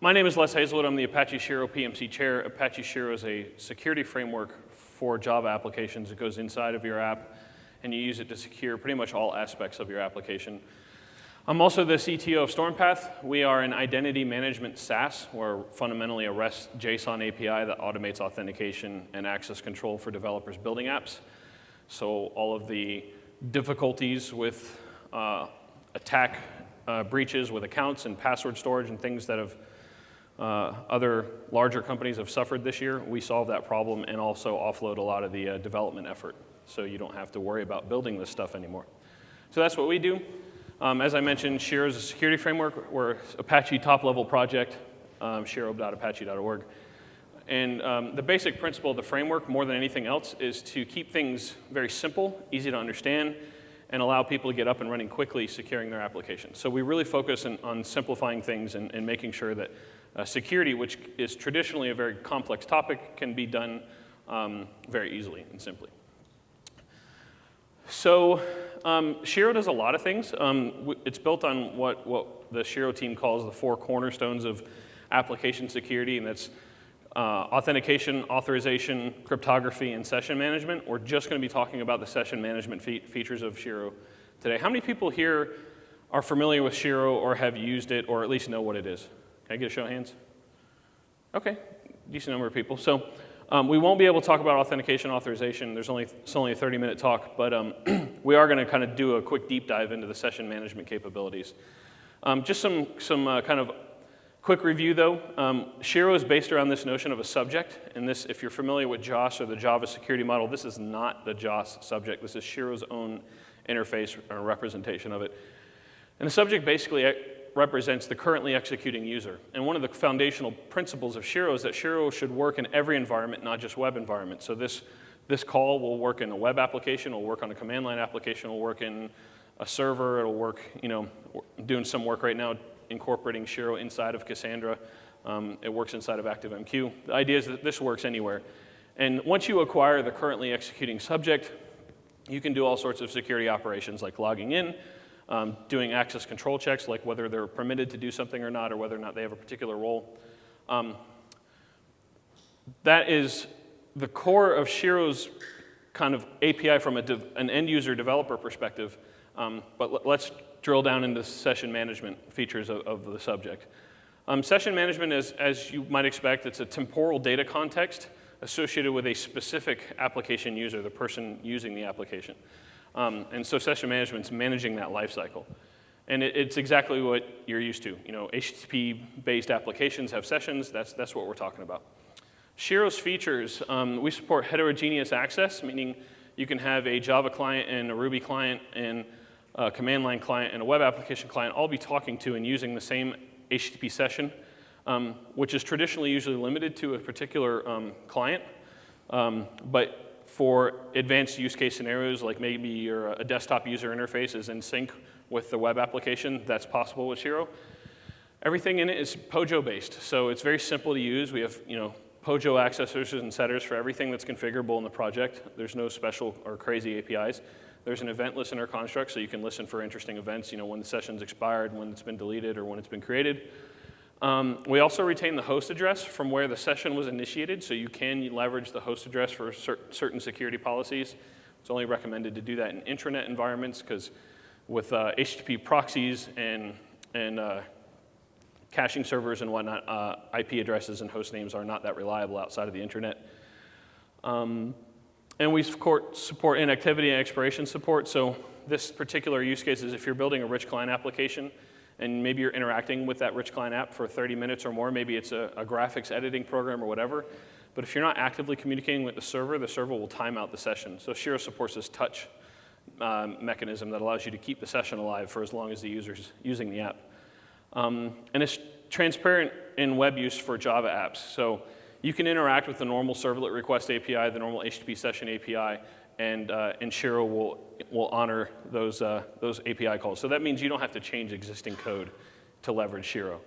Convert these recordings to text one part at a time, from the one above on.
My name is Les Hazlewood. I'm the Apache Shiro PMC Chair. Apache Shiro is a security framework for Java applications. It goes inside of your app, and you use it to secure pretty much all aspects of your application. I'm also the CTO of Stormpath. We are an identity management SaaS. We're fundamentally a REST JSON API that automates authentication and access control for developers building apps. So all of the difficulties with attack breaches with accounts and password storage and things that have other larger companies have suffered this year, we solve that problem and also offload a lot of the development effort, so you don't have to worry about building this stuff anymore. So that's what we do. As I mentioned, Shiro is a security framework. We're an Apache top-level project, shiro.apache.org. And the basic principle of the framework, more than anything else, is to keep things very simple, easy to understand, and allow people to get up and running quickly securing their applications. So we really focus on simplifying things and making sure that security, which is traditionally a very complex topic, can be done very easily and simply. So Shiro does a lot of things. It's built on what the Shiro team calls the 4 cornerstones of application security, and that's authentication, authorization, cryptography, and session management. We're just going to be talking about the session management features of Shiro today. How many people here are familiar with Shiro or have used it or at least know what it is? Can I get a show of hands? Okay, decent number of people. So we won't be able to talk about authentication authorization. It's only a 30-minute talk, but we are going to kind of do a quick deep dive into the session management capabilities. Just some kind of quick review, though. Shiro is based around this notion of a subject, and this, if you're familiar with JOS or the Java security model, this is not the JOS subject. This is Shiro's own interface or representation of it. And the subject basically represents the currently executing user. And one of the foundational principles of Shiro is that Shiro should work in every environment, not just web environments. So this call will work in a web application, it'll work on a command line application, it'll work in a server, it'll work, we're doing some work right now incorporating Shiro inside of Cassandra. It works inside of ActiveMQ. The idea is that this works anywhere. And once you acquire the currently executing subject, you can do all sorts of security operations like logging in, doing access control checks, like whether they're permitted to do something or not, or whether or not they have a particular role. That is the core of Shiro's kind of API from an end-user developer perspective. But let's drill down into session management features of the subject. Session management is, as you might expect, it's a temporal data context associated with a specific application user, the person using the application. And so session management is managing that lifecycle. And it's exactly what you're used to. HTTP-based applications have sessions. That's what we're talking about. Shiro's features, we support heterogeneous access, meaning you can have a Java client and a Ruby client and a command line client and a web application client all be talking to and using the same HTTP session, which is traditionally usually limited to a particular client. But for advanced use case scenarios, like maybe a desktop user interface is in sync with the web application, that's possible with Shiro. Everything in it is POJO-based, so it's very simple to use. We have POJO accessors and setters for everything that's configurable in the project. There's no special or crazy APIs. There's an event listener construct, so you can listen for interesting events, when the session's expired, when it's been deleted, or when it's been created. We also retain the host address from where the session was initiated, so you can leverage the host address for certain security policies. It's only recommended to do that in intranet environments, because with HTTP proxies and caching servers and whatnot, IP addresses and host names are not that reliable outside of the intranet. And we support inactivity and expiration support. So this particular use case is if you're building a rich client application, and maybe you're interacting with that rich client app for 30 minutes or more. Maybe it's a graphics editing program or whatever. But if you're not actively communicating with the server will time out the session. So Shiro supports this touch mechanism that allows you to keep the session alive for as long as the user's using the app. And it's transparent in web use for Java apps. So you can interact with the normal servlet request API, the normal HTTP session API, and Shiro will honor those API calls. So that means you don't have to change existing code to leverage Shiro.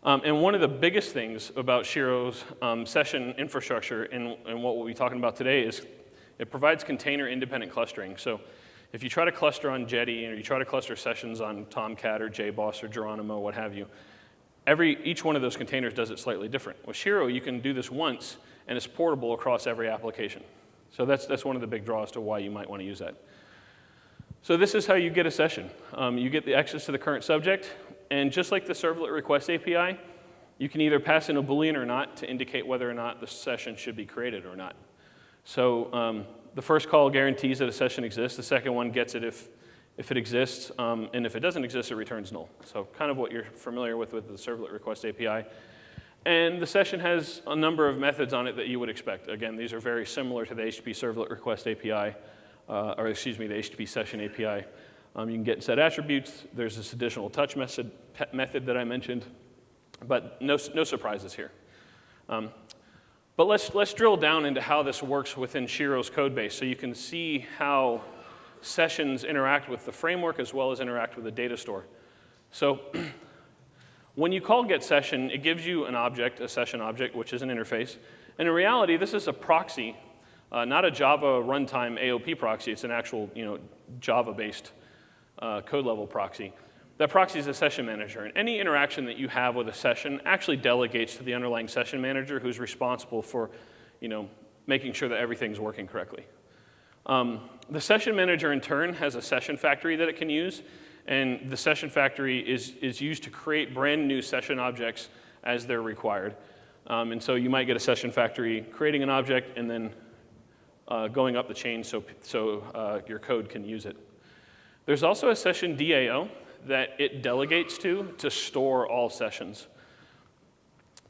And one of the biggest things about Shiro's session infrastructure and what we'll be talking about today is it provides container-independent clustering. So if you try to cluster on Jetty or you try to cluster sessions on Tomcat or JBoss or Geronimo, what have you, each one of those containers does it slightly different. With Shiro, you can do this once, and it's portable across every application. So that's one of the big draws to why you might want to use that. So this is how you get a session. You get the access to the current subject, and just like the servlet request API, you can either pass in a Boolean or not to indicate whether or not the session should be created or not. So the first call guarantees that a session exists. The second one gets it if it exists, and if it doesn't exist, it returns null. So kind of what you're familiar with the servlet request API. And the session has a number of methods on it that you would expect. Again, these are very similar to the HTTP servlet request API, the HTTP session API. You can get set attributes. There's this additional touch method that I mentioned, but no surprises here. But let's drill down into how this works within Shiro's code base so you can see how sessions interact with the framework as well as interact with the data store. So when you call getSession, it gives you an object, a session object, which is an interface. And in reality, this is a proxy, not a Java runtime AOP proxy. It's an actual Java-based code level proxy. That proxy is a session manager. And any interaction that you have with a session actually delegates to the underlying session manager who's responsible for making sure that everything's working correctly. The session manager, in turn, has a session factory that it can use. And the session factory is used to create brand new session objects as they're required. And so you might get a session factory creating an object and then going up the chain so your code can use it. There's also a session DAO that it delegates to store all sessions.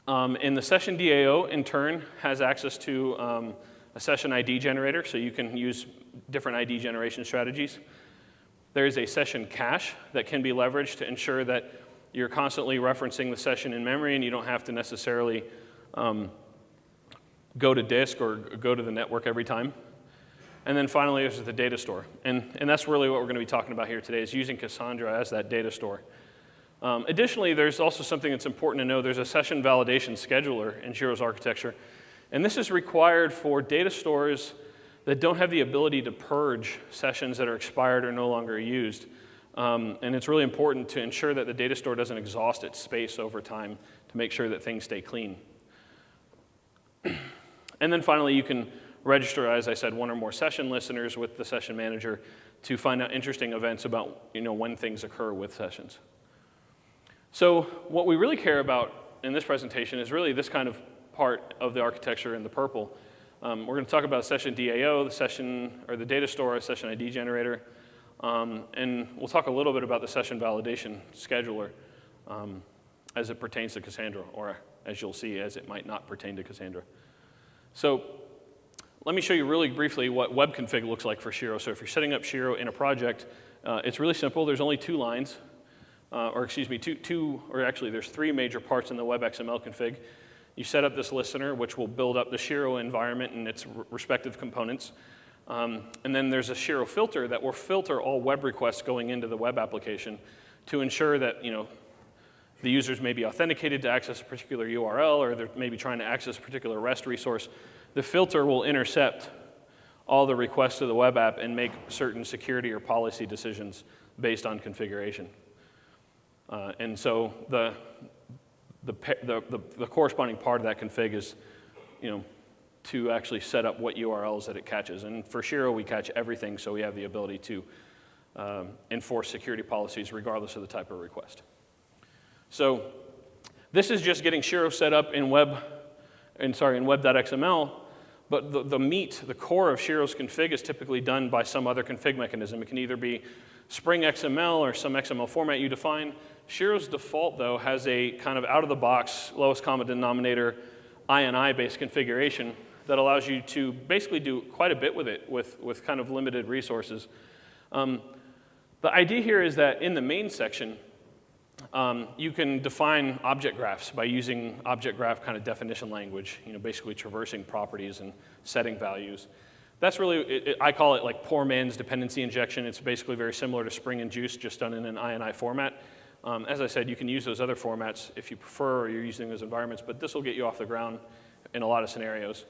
And the session DAO, in turn, has access to a session ID generator, so you can use different ID generation strategies. There is a session cache that can be leveraged to ensure that you're constantly referencing the session in memory and you don't have to necessarily go to disk or go to the network every time. And then finally, there's the data store. And that's really what we're going to be talking about here today, is using Cassandra as that data store. Additionally, there's also something that's important to know. There's a session validation scheduler in Shiro's architecture. And this is required for data stores that don't have the ability to purge sessions that are expired or no longer used. And it's really important to ensure that the data store doesn't exhaust its space over time to make sure that things stay clean. And then finally, you can register, as I said, one or more session listeners with the session manager to find out interesting events about when things occur with sessions. So what we really care about in this presentation is really this kind of part of the architecture in the purple. We're going to talk about session DAO, the data store, a session ID generator, and we'll talk a little bit about the session validation scheduler as it pertains to Cassandra, or as you'll see, as it might not pertain to Cassandra. So let me show you really briefly what web config looks like for Shiro. So if you're setting up Shiro in a project, it's really simple. There's only two lines, there's three major parts in the web XML config. You set up this listener, which will build up the Shiro environment and its respective components. And then there's a Shiro filter that will filter all web requests going into the web application to ensure that the users may be authenticated to access a particular URL, or they're maybe trying to access a particular REST resource. The filter will intercept all the requests to the web app and make certain security or policy decisions based on configuration. And so the corresponding part of that config is, to actually set up what URLs that it catches. And for Shiro, we catch everything, so we have the ability to enforce security policies regardless of the type of request. So this is just getting Shiro set up in web.xml, but the core of Shiro's config is typically done by some other config mechanism. It can either be Spring XML or some XML format you define. Shiro's default, though, has a kind of out-of-the-box, lowest common denominator, INI-based configuration that allows you to basically do quite a bit with it with kind of limited resources. The idea here is that in the main section, you can define object graphs by using object graph kind of definition language, basically traversing properties and setting values. That's really, I call it like poor man's dependency injection. It's basically very similar to Spring and Juice, just done in an INI format. As I said, you can use those other formats if you prefer, or you're using those environments, but this will get you off the ground in a lot of scenarios.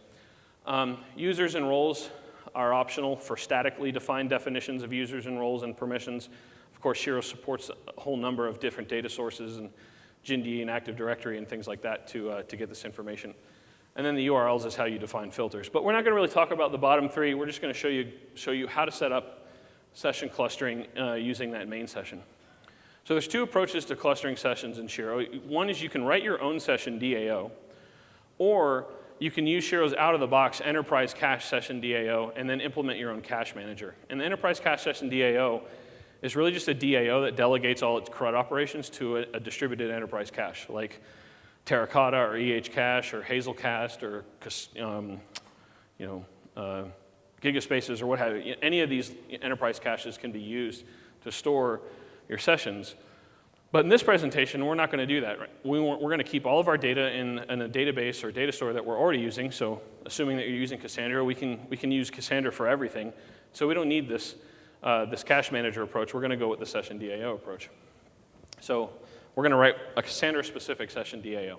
Users and roles are optional for statically defined definitions of users and roles and permissions. Of course, Shiro supports a whole number of different data sources and GIND and Active Directory and things like that to get this information. And then the URLs is how you define filters. But we're not going to really talk about the bottom three. We're just going to show you how to set up session clustering using that main session. So there's two approaches to clustering sessions in Shiro. One is you can write your own session DAO, or you can use Shiro's out-of-the-box enterprise cache session DAO and then implement your own cache manager. And the enterprise cache session DAO is really just a DAO that delegates all its CRUD operations to a distributed enterprise cache, like Terracotta or EHCache or Hazelcast or Gigaspaces or what have you. Any of these enterprise caches can be used to store your sessions. But in this presentation, we're not going to do that. Right? We're going to keep all of our data in a database or data store that we're already using. So assuming that you're using Cassandra, we can use Cassandra for everything. So we don't need this cache manager approach. We're going to go with the session DAO approach. So we're going to write a Cassandra-specific session DAO.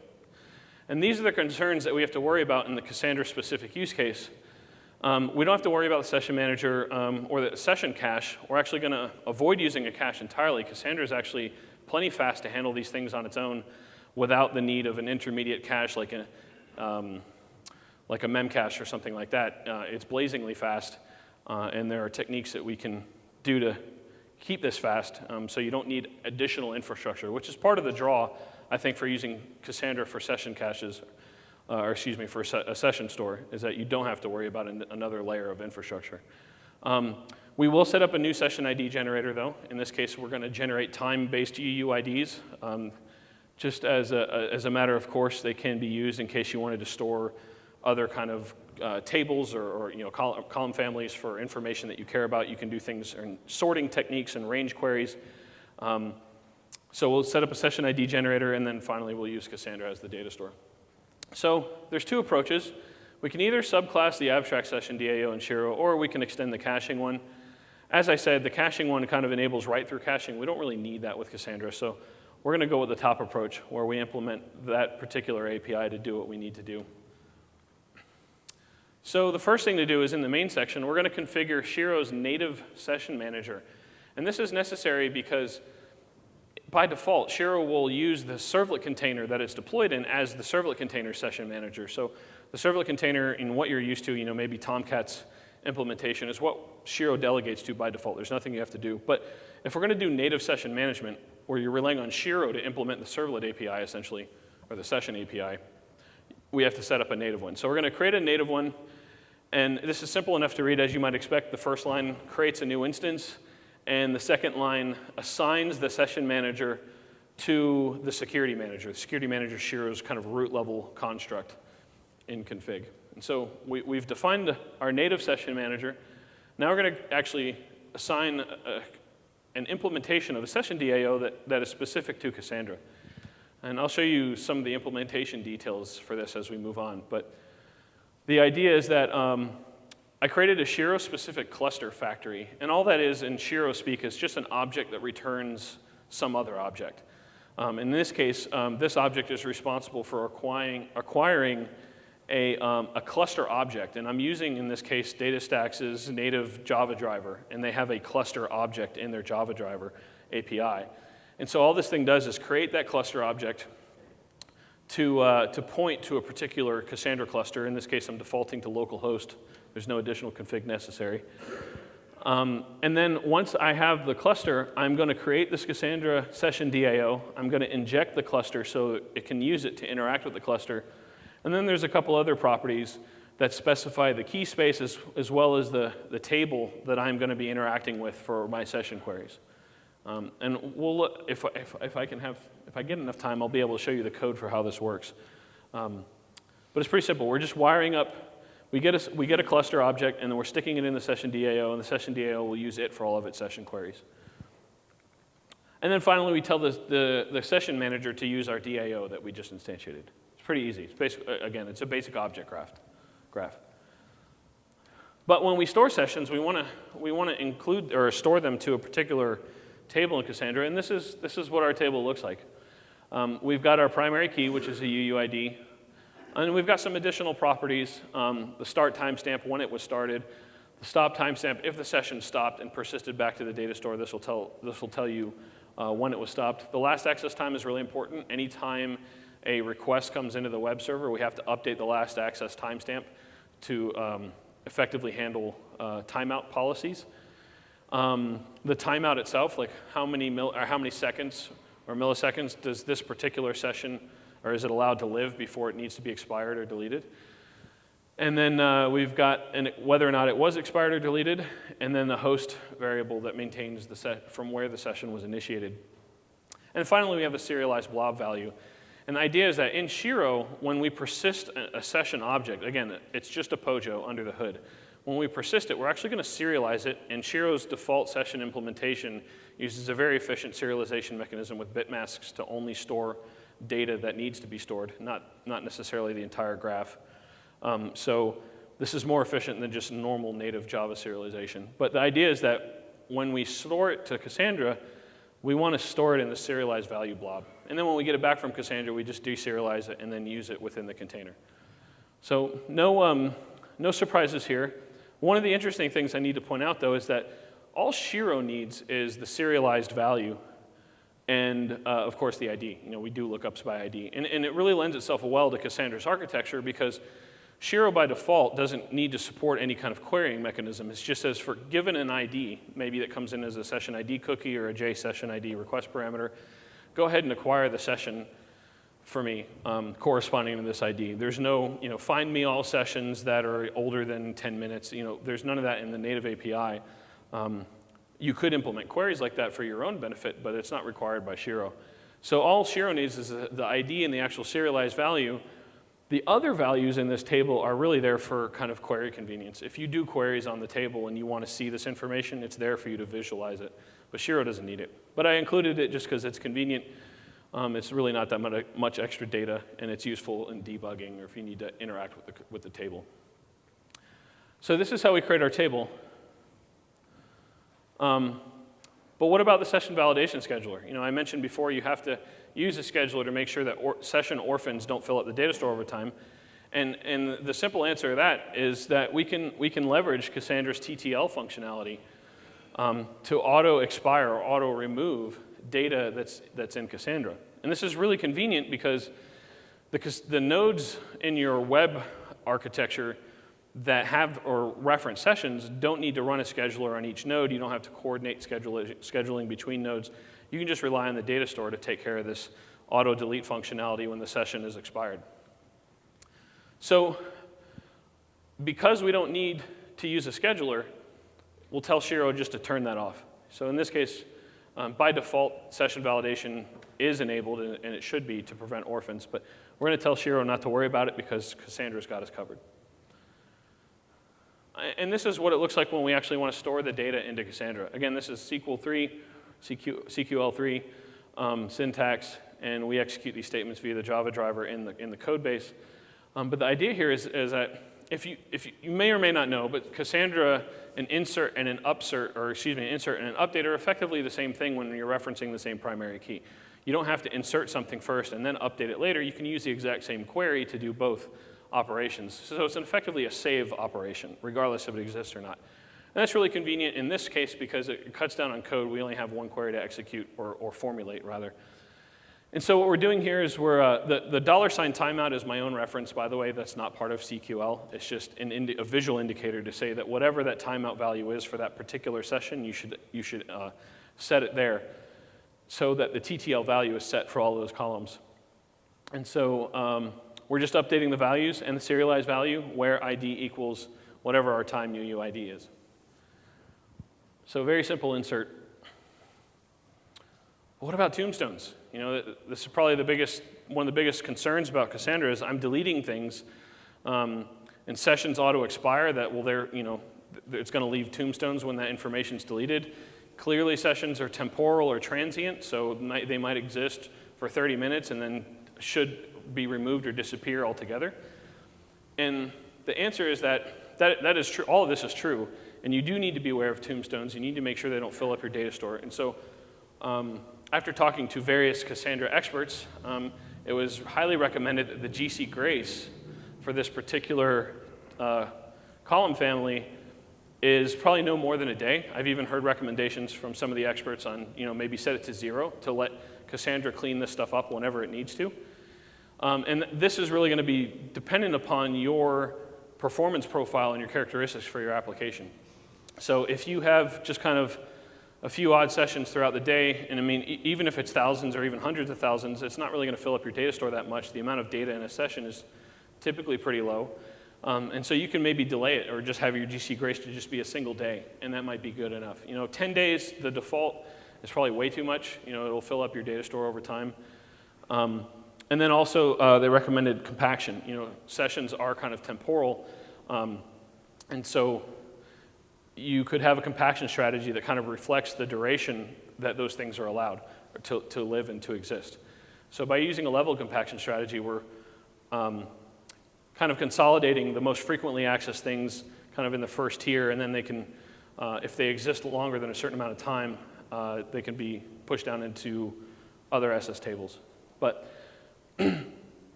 And these are the concerns that we have to worry about in the Cassandra-specific use case. We don't have to worry about the session manager or the session cache. We're actually going to avoid using a cache entirely. Cassandra is actually plenty fast to handle these things on its own without the need of an intermediate cache like a memcache or something like that. It's blazingly fast, and there are techniques that we can do to keep this fast so you don't need additional infrastructure, which is part of the draw, I think, for using Cassandra for session caches, for a session store, is that you don't have to worry about another layer of infrastructure. We will set up a new session ID generator, though. In this case, we're going to generate time-based UUIDs. Just as a matter of course, they can be used in case you wanted to store other kind of tables or column families for information that you care about. You can do things in sorting techniques and range queries. So we'll set up a session ID generator, and then finally we'll use Cassandra as the data store. So there's two approaches. We can either subclass the abstract session DAO in Shiro, or we can extend the caching one. As I said, the caching one kind of enables write-through caching. We don't really need that with Cassandra, so we're going to go with the top approach, where we implement that particular API to do what we need to do. So the first thing to do is in the main section, we're going to configure Shiro's native session manager. And this is necessary because by default, Shiro will use the servlet container that it's deployed in as the servlet container session manager. So the servlet container, in what you're used to, maybe Tomcat's implementation, is what Shiro delegates to by default. There's nothing you have to do. But if we're going to do native session management, where you're relying on Shiro to implement the servlet API, essentially, or the session API, we have to set up a native one. So we're going to create a native one. And this is simple enough to read, as you might expect. The first line creates a new instance, and the second line assigns the session manager to the security manager. The security manager is Shiro's kind of root level construct in config. And so we've defined our native session manager. Now we're going to actually assign an implementation of a session DAO that is specific to Cassandra. And I'll show you some of the implementation details for this as we move on. But the idea is that I created a Shiro-specific cluster factory. And all that is in Shiro speak is just an object that returns some other object. In this case, this object is responsible for acquiring a cluster object, and I'm using, in this case, DataStax's native Java driver, and they have a cluster object in their Java driver API. And so all this thing does is create that cluster object to point to a particular Cassandra cluster. In this case, I'm defaulting to localhost. There's no additional config necessary. And then once I have the cluster, I'm going to create this Cassandra session DAO. I'm going to inject the cluster so it can use it to interact with the cluster. And then there's a couple other properties that specify the key space as well as the table that I'm going to be interacting with for my session queries. And we'll look, if I get enough time, I'll be able to show you the code for how this works. But it's pretty simple. We're just wiring up. We get a cluster object, and then we're sticking it in the session DAO, and the session DAO will use it for all of its session queries. And then finally, we tell the session manager to use our DAO that we just instantiated. Pretty easy. It's again, it's a basic object graph. But when we store sessions, we want to include or store them to a particular table in Cassandra, and this is what our table looks like. We've got our primary key, which is a UUID, and we've got some additional properties: the start timestamp, when it was started, The stop timestamp, if the session stopped and persisted back to the data store, this will tell you when it was stopped. The last access time is really important. Anytime a request comes into the web server, we have to update the last access timestamp to effectively handle timeout policies. The timeout itself, like how many seconds or milliseconds does this particular session, or is it allowed to live before it needs to be expired or deleted? And then we've got whether or not it was expired or deleted, and then the host variable that maintains from where the session was initiated. And finally, we have a serialized blob value. And the idea is that in Shiro, when we persist a session object, again, it's just a POJO under the hood. When we persist it, we're actually going to serialize it, and Shiro's default session implementation uses a very efficient serialization mechanism with bit masks to only store data that needs to be stored, not necessarily the entire graph. So this is more efficient than just normal native Java serialization. But the idea is that when we store it to Cassandra, we want to store it in the serialized value blob. And then when we get it back from Cassandra, we just deserialize it and then use it within the container. So no surprises here. One of the interesting things I need to point out, though, is that all Shiro needs is the serialized value and, of course, the ID. We do lookups by ID. And it really lends itself well to Cassandra's architecture because Shiro, by default, doesn't need to support any kind of querying mechanism. It just says for given an ID, maybe that comes in as a session ID cookie or a JSession ID request parameter, go ahead and acquire the session for me corresponding to this ID. There's no, find me all sessions that are older than 10 minutes. There's none of that in the native API. You could implement queries like that for your own benefit, but it's not required by Shiro. So all Shiro needs is the ID and the actual serialized value. The other values in this table are really there for kind of query convenience. If you do queries on the table and you want to see this information, it's there for you to visualize it. But Shiro doesn't need it. But I included it just because it's convenient. It's really not that much extra data, and it's useful in debugging or if you need to interact with the table. So this is how we create our table. But what about the session validation scheduler? I mentioned before you have to use a scheduler to make sure that session orphans don't fill up the data store over time. And the simple answer to that is that we can leverage Cassandra's TTL functionality to auto-expire or auto-remove data that's in Cassandra. And this is really convenient because the nodes in your web architecture that have or reference sessions don't need to run a scheduler on each node. You don't have to coordinate scheduling between nodes. You can just rely on the data store to take care of this auto-delete functionality when the session is expired. So because we don't need to use a scheduler, we'll tell Shiro just to turn that off. So in this case, by default, session validation is enabled, and it should be to prevent orphans. But we're going to tell Shiro not to worry about it because Cassandra's got us covered. And this is what it looks like when we actually want to store the data into Cassandra. Again, this is CQL3 syntax, and we execute these statements via the Java driver in the code base. But the idea here is that if you may or may not know, but Cassandra, an insert and an upsert, or excuse me, an insert and an update are effectively the same thing when you're referencing the same primary key. You don't have to insert something first and then update it later. You can use the exact same query to do both operations. So it's effectively a save operation, regardless if it exists or not. And that's really convenient in this case because it cuts down on code. We only have one query to execute, or formulate, rather. And so what we're doing here is the $sign timeout is my own reference, by the way. That's not part of CQL. It's just a visual indicator to say that whatever that timeout value is for that particular session, you should set it there so that the TTL value is set for all those columns. And so we're just updating the values and the serialized value where ID equals whatever our time UUID is. So very simple insert. What about tombstones? This is probably one of the biggest concerns about Cassandra is I'm deleting things, and sessions auto expire that it's going to leave tombstones when that information is deleted. Clearly, sessions are temporal or transient, so they might exist for 30 minutes and then should be removed or disappear altogether. And the answer is that is true. All of this is true, and you do need to be aware of tombstones. You need to make sure they don't fill up your data store. And so after talking to various Cassandra experts, it was highly recommended that the GC Grace for this particular column family is probably no more than a day. I've even heard recommendations from some of the experts on, maybe set it to 0 to let Cassandra clean this stuff up whenever it needs to. And this is really going to be dependent upon your performance profile and your characteristics for your application. So if you have just kind of a few odd sessions throughout the day, and I mean, even if it's thousands or even hundreds of thousands, it's not really going to fill up your data store that much. The amount of data in a session is typically pretty low. And so you can maybe delay it or just have your GC Grace to just be a single day, and that might be good enough. 10 days, the default, is probably way too much. It'll fill up your data store over time. And then also, they recommended compaction. Sessions are kind of temporal, and so you could have a compaction strategy that kind of reflects the duration that those things are allowed to live and to exist. So by using a level compaction strategy, we're kind of consolidating the most frequently accessed things kind of in the first tier, and then they can, if they exist longer than a certain amount of time, they can be pushed down into other SS tables. But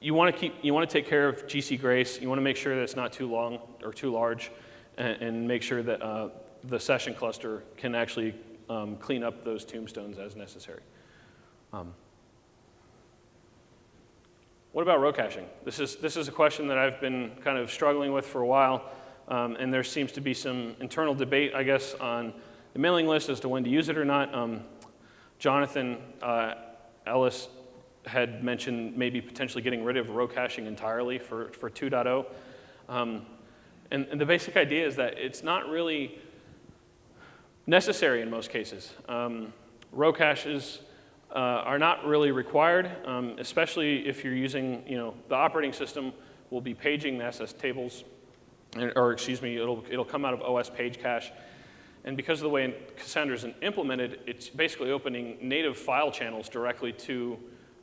you want to take care of GC Grace. You want to make sure that it's not too long or too large, and make sure that the session cluster can actually clean up those tombstones as necessary. What about row caching? This is a question that I've been kind of struggling with for a while, and there seems to be some internal debate, I guess, on the mailing list as to when to use it or not. Jonathan Ellis had mentioned maybe potentially getting rid of row caching entirely for 2.0. And the basic idea is that it's not really necessary in most cases. Row caches are not really required, especially if you're using, the operating system will be paging the SS tables, or excuse me, it'll come out of OS page cache. And because of the way Cassandra is implemented, it's basically opening native file channels directly to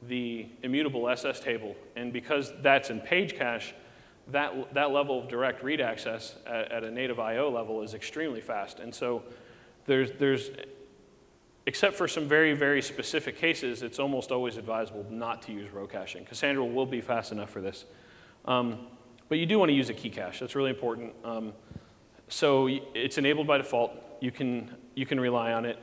the immutable SS table. And because that's in page cache, that level of direct read access at a native I/O level is extremely fast. And so there's except for some very, very specific cases, it's almost always advisable not to use row caching. Cassandra will be fast enough for this. But you do want to use a key cache. That's really important. So it's enabled by default. You can rely on it.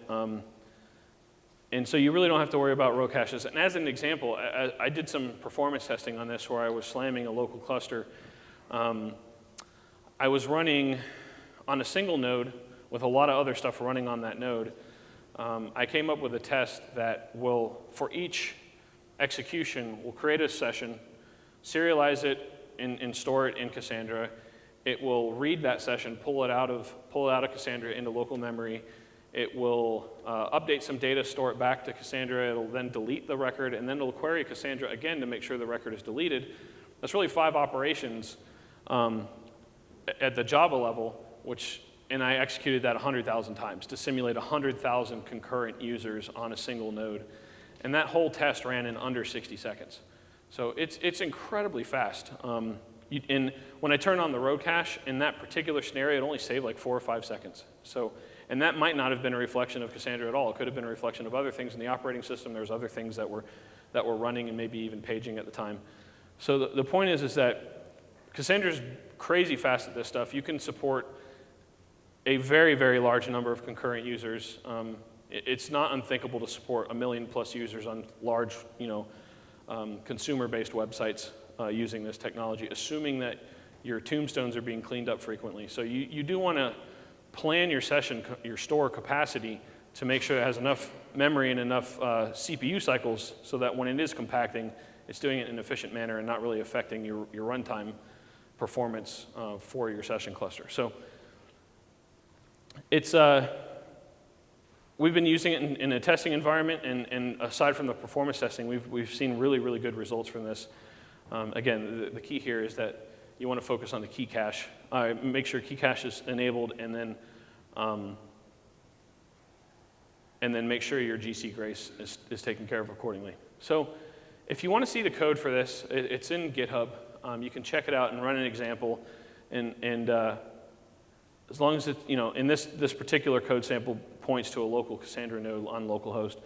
And so you really don't have to worry about row caches. And as an example, I did some performance testing on this where I was slamming a local cluster. I was running on a single node with a lot of other stuff running on that node. I came up with a test that will, for each execution, will create a session, serialize it, and store it in Cassandra. It will read that session, pull it out of Cassandra into local memory. It will update some data, store it back to Cassandra. It'll then delete the record, and then it'll query Cassandra again to make sure the record is deleted. That's really 5 operations at the Java level, and I executed that 100,000 times to simulate 100,000 concurrent users on a single node. And that whole test ran in under 60 seconds. So it's incredibly fast. And when I turn on the row cache, in that particular scenario, it only saved like 4 or 5 seconds. And that might not have been a reflection of Cassandra at all. It could have been a reflection of other things in the operating system. There's other things that were running and maybe even paging at the time. So the point is that Cassandra's crazy fast at this stuff. You can support a very, very large number of concurrent users. It's not unthinkable to support 1 million plus users on large, consumer-based websites using this technology, assuming that your tombstones are being cleaned up frequently. So you do want to plan your store capacity to make sure it has enough memory and enough CPU cycles so that when it is compacting, it's doing it in an efficient manner and not really affecting your runtime performance for your session cluster. So we've been using it in a testing environment, and aside from the performance testing, we've seen really, really good results from this. Again, the key here is that you want to focus on the key cache. Make sure key cache is enabled, and then make sure your GC Grace is taken care of accordingly. So if you want to see the code for this, it's in GitHub. You can check it out and run an example, and as long as it's, in this particular code sample points to a local Cassandra node on localhost,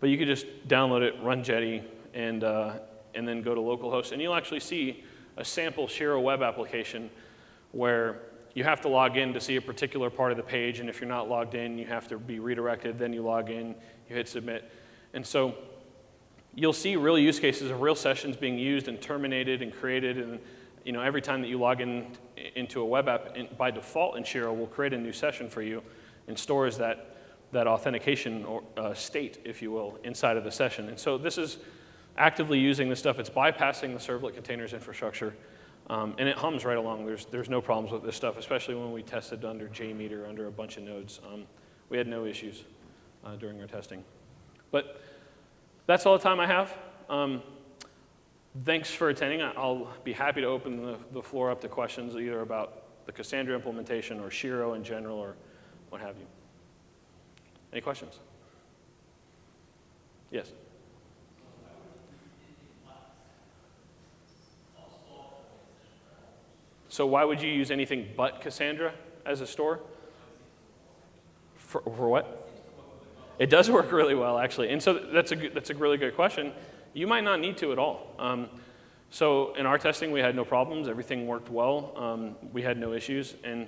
but you could just download it, run Jetty, and then go to localhost, and you'll actually see a sample Shiro web application where you have to log in to see a particular part of the page, and if you're not logged in, you have to be redirected, then you log in, you hit submit. And so you'll see real use cases of real sessions being used and terminated and created, and every time that you log in into a web app, by default in Shiro, we'll create a new session for you and stores that authentication or state, if you will, inside of the session. And so this is actively using this stuff. It's bypassing the servlet containers infrastructure, and it hums right along. There's no problems with this stuff, especially when we tested under JMeter under a bunch of nodes. We had no issues during our testing. But that's all the time I have. Thanks for attending. I'll be happy to open the floor up to questions either about the Cassandra implementation or Shiro in general or what have you. Any questions? Yes? So why would you use anything but Cassandra as a store? For what? It does work really well, actually. And so that's a really good question. You might not need to at all. So in our testing, we had no problems. Everything worked well. We had no issues. And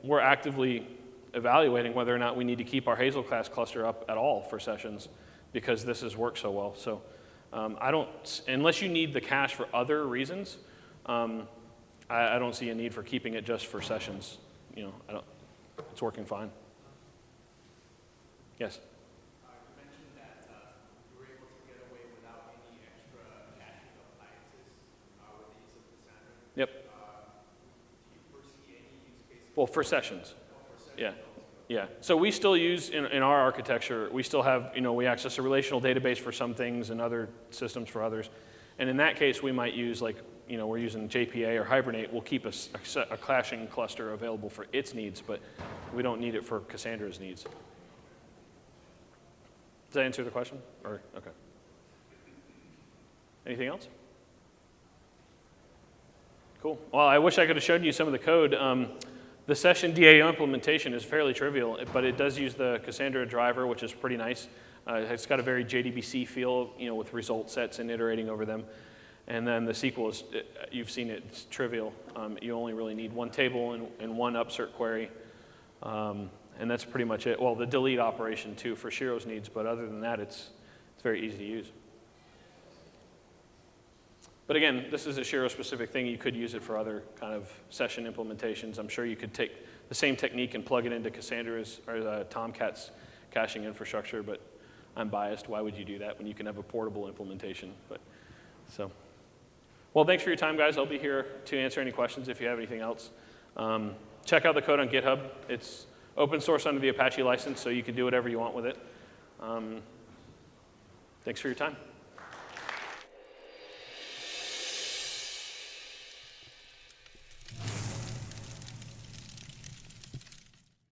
we're actively evaluating whether or not we need to keep our Hazel class cluster up at all for sessions because this has worked so well. So unless you need the cache for other reasons, I don't see a need for keeping it just for sessions. It's working fine. Yes? You mentioned that you were able to get away without any extra caching appliances with the use of Cassandra. Yep. Do you foresee any use cases? Well, for sessions. Yeah. So we still use, in our architecture, we still have, we access a relational database for some things and other systems for others. And in that case, we might use, we're using JPA or Hibernate. We'll keep a caching cluster available for its needs, but we don't need it for Cassandra's needs. Does that answer the question? Okay. Anything else? Cool. Well, I wish I could have shown you some of the code. The session DAO implementation is fairly trivial, but it does use the Cassandra driver, which is pretty nice. It's got a very JDBC feel, with result sets and iterating over them. And then the SQL is, you've seen it, it's trivial. You only really need one table and one upsert query. And that's pretty much it. Well, the delete operation too for Shiro's needs, but other than that, it's very easy to use. But again, this is a Shiro-specific thing. You could use it for other kind of session implementations. I'm sure you could take the same technique and plug it into Cassandra's or Tomcat's caching infrastructure, but I'm biased. Why would you do that when you can have a portable implementation? Well, thanks for your time, guys. I'll be here to answer any questions if you have anything else. Check out the code on GitHub. It's open source under the Apache license, so you can do whatever you want with it. Thanks for your time.